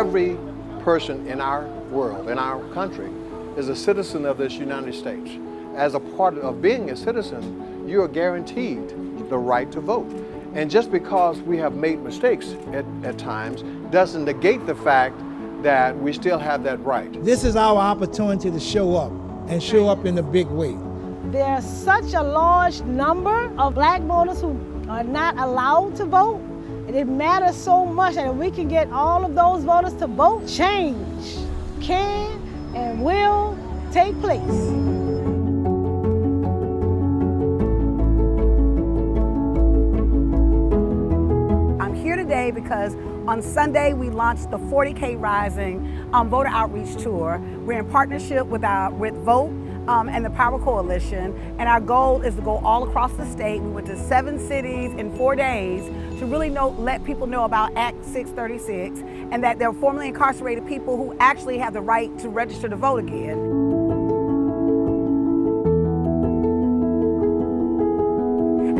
every person in our world, in our country, is a citizen of this United States. As a part of being a citizen, you are guaranteed the right to vote. And just because we have made mistakes at times doesn't negate the fact that we still have that right. This is our opportunity to show up, and show up in a big way. There's such a large number of black voters who are not allowed to vote. And it matters so much that if we can get all of those voters to vote, change can and will take place. I'm here today because on Sunday we launched the 40K Rising Voter Outreach Tour. We're in partnership with Vote and the Power Coalition, and our goal is to go all across the state. We went to 7 cities in 4 days to really let people know about Act 636 and that there are formerly incarcerated people who actually have the right to register to vote again.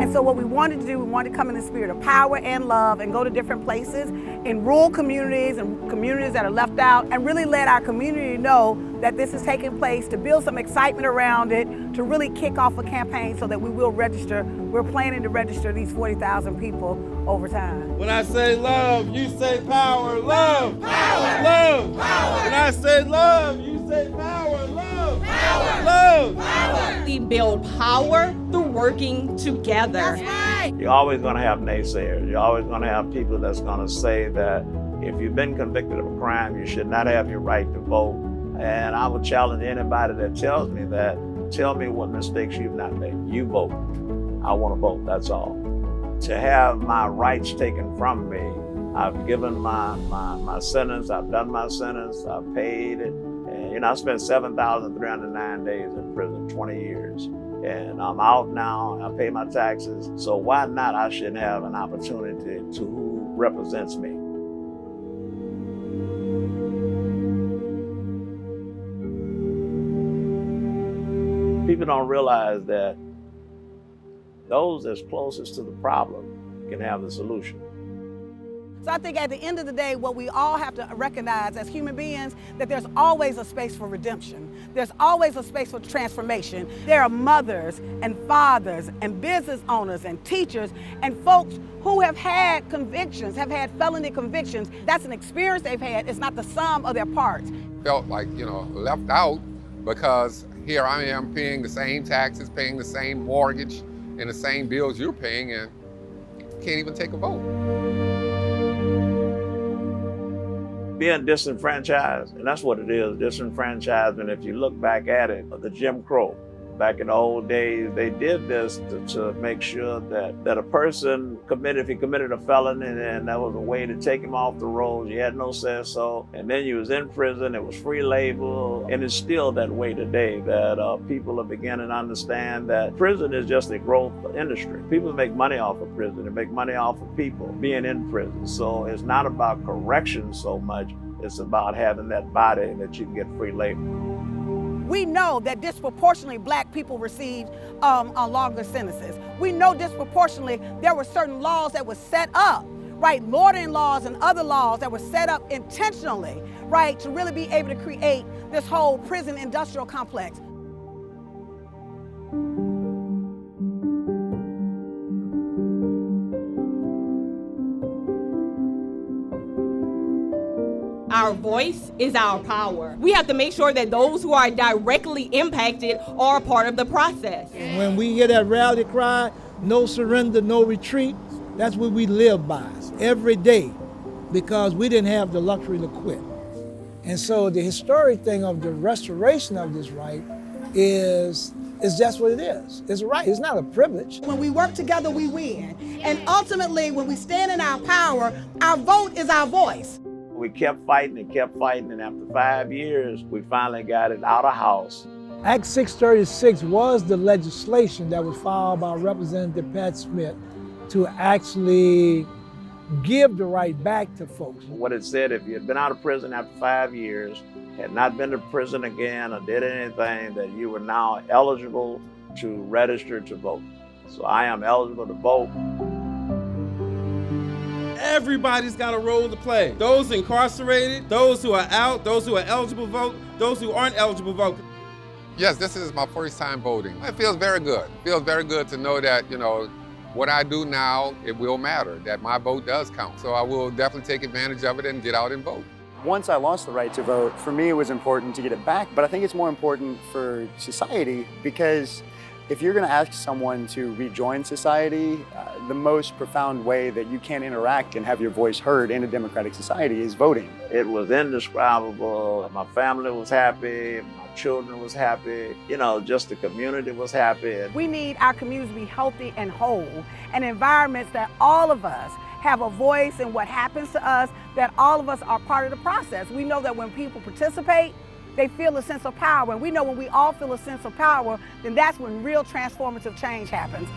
And so what we wanted to do, we wanted to come in the spirit of power and love and go to different places in rural communities and communities that are left out and really let our community know that this is taking place, to build some excitement around it, to really kick off a campaign so that we will register. We're planning to register these 40,000 people over time. When I say love, you say power, love, power, love, power. When I say love, you say power, love, power, love, power. We build power through working together. That's right. You're always going to have naysayers. You're always going to have people that's going to say that if you've been convicted of a crime, you should not have your right to vote. And I would challenge anybody that tells me that, tell me what mistakes you've not made. You vote. I want to vote, that's all. To have my rights taken from me, I've given my sentence, I've done my sentence, I've paid it. And I spent 7,309 days in prison, 20 years. And I'm out now, I pay my taxes. So why not I shouldn't have an opportunity to who represents me? People don't realize that those that's closest to the problem can have the solution. So I think at the end of the day, what we all have to recognize as human beings, that there's always a space for redemption. There's always a space for transformation. There are mothers and fathers and business owners and teachers and folks who have had convictions, have had felony convictions. That's an experience they've had. It's not the sum of their parts. Felt like, left out because here I am paying the same taxes, paying the same mortgage and the same bills you're paying, and can't even take a vote. Being disenfranchised, and that's what it is, disenfranchisement. If you look back at it, the Jim Crow, back in the old days, they did this to make sure that a person if he committed a felony, and that was a way to take him off the rolls. You had no say so, and then you was in prison, it was free labor, and it's still that way today, that people are beginning to understand that prison is just a growth industry. People make money off of prison, they make money off of people being in prison. So it's not about correction so much, it's about having that body that you can get free labor. We know that disproportionately black people received longer sentences. We know disproportionately there were certain laws that were set up, right? Loitering laws and other laws that were set up intentionally, right? To really be able to create this whole prison industrial complex. Our voice is our power. We have to make sure that those who are directly impacted are part of the process. When we hear that rally cry, no surrender, no retreat, that's what we live by every day, because we didn't have the luxury to quit. And so the historic thing of the restoration of this right is just what it is. It's a right, it's not a privilege. When we work together, we win. And ultimately, when we stand in our power, our vote is our voice. We kept fighting, and after 5 years, we finally got it out of House. Act 636 was the legislation that was filed by Representative Pat Smith to actually give the right back to folks. What it said, if you had been out of prison after 5 years, had not been to prison again or did anything, that you were now eligible to register to vote. So I am eligible to vote. Everybody's got a role to play. Those incarcerated, those who are out, those who are eligible to vote, those who aren't eligible to vote. Yes, this is my first time voting. It feels very good. It feels very good to know that, what I do now, it will matter, that my vote does count. So I will definitely take advantage of it and get out and vote. Once I lost the right to vote, for me it was important to get it back, but I think it's more important for society, because if you're going to ask someone to rejoin society, the most profound way that you can interact and have your voice heard in a democratic society is voting. It was indescribable. My family was happy, my children was happy, just the community was happy. We need our communities to be healthy and whole, and environments that all of us have a voice in what happens to us, that all of us are part of the process. We know that when people participate, they feel a sense of power. And we know when we all feel a sense of power, then that's when real transformative change happens.